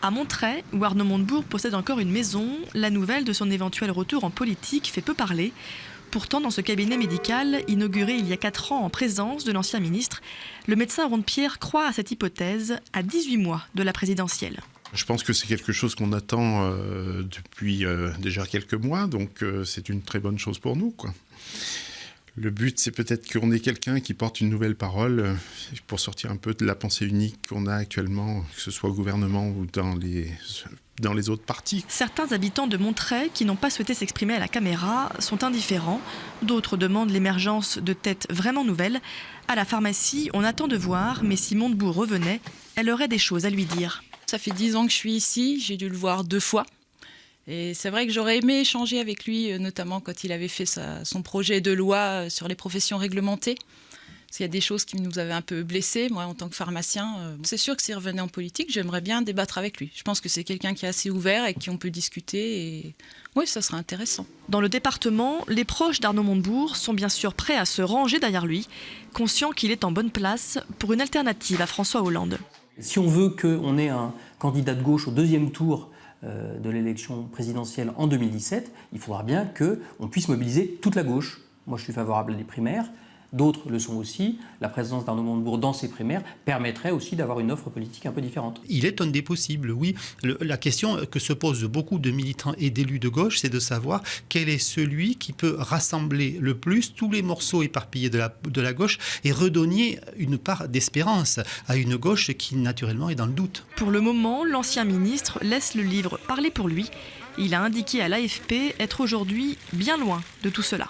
À Montreuil, où Arnaud Montebourg possède encore une maison, la nouvelle de son éventuel retour en politique fait peu parler. Pourtant, dans ce cabinet médical, inauguré il y a 4 ans en présence de l'ancien ministre, le médecin Rondepierre croit à cette hypothèse à 18 mois de la présidentielle. Je pense que c'est quelque chose qu'on attend depuis déjà quelques mois, donc c'est une très bonne chose pour nous, quoi. Le but, c'est peut-être qu'on ait quelqu'un qui porte une nouvelle parole pour sortir un peu de la pensée unique qu'on a actuellement, que ce soit au gouvernement ou dans les autres partis. Certains habitants de Montreuil, qui n'ont pas souhaité s'exprimer à la caméra, sont indifférents. D'autres demandent l'émergence de têtes vraiment nouvelles. À la pharmacie, on attend de voir, mais si Montebourg revenait, elle aurait des choses à lui dire. Ça fait 10 ans que je suis ici, j'ai dû le voir 2 fois. Et c'est vrai que j'aurais aimé échanger avec lui, notamment quand il avait fait son projet de loi sur les professions réglementées. Parce qu'il y a des choses qui nous avaient un peu blessés, moi en tant que pharmacien. C'est sûr que s'il revenait en politique, j'aimerais bien débattre avec lui. Je pense que c'est quelqu'un qui est assez ouvert et avec qui on peut discuter. Et oui, ça serait intéressant. Dans le département, les proches d'Arnaud Montebourg sont bien sûr prêts à se ranger derrière lui, conscients qu'il est en bonne place pour une alternative à François Hollande. Si on veut qu'on ait un candidat de gauche au 2e tour de l'élection présidentielle en 2017, il faudra bien qu'on puisse mobiliser toute la gauche. Moi, je suis favorable à des primaires, d'autres le sont aussi. La présence d'Arnaud Montebourg dans ces primaires permettrait aussi d'avoir une offre politique un peu différente. Il est un des possibles, oui. La question que se posent beaucoup de militants et d'élus de gauche, c'est de savoir quel est celui qui peut rassembler le plus tous les morceaux éparpillés de la gauche et redonner une part d'espérance à une gauche qui, naturellement, est dans le doute. Pour le moment, l'ancien ministre laisse le livre parler pour lui. Il a indiqué à l'AFP être aujourd'hui bien loin de tout cela.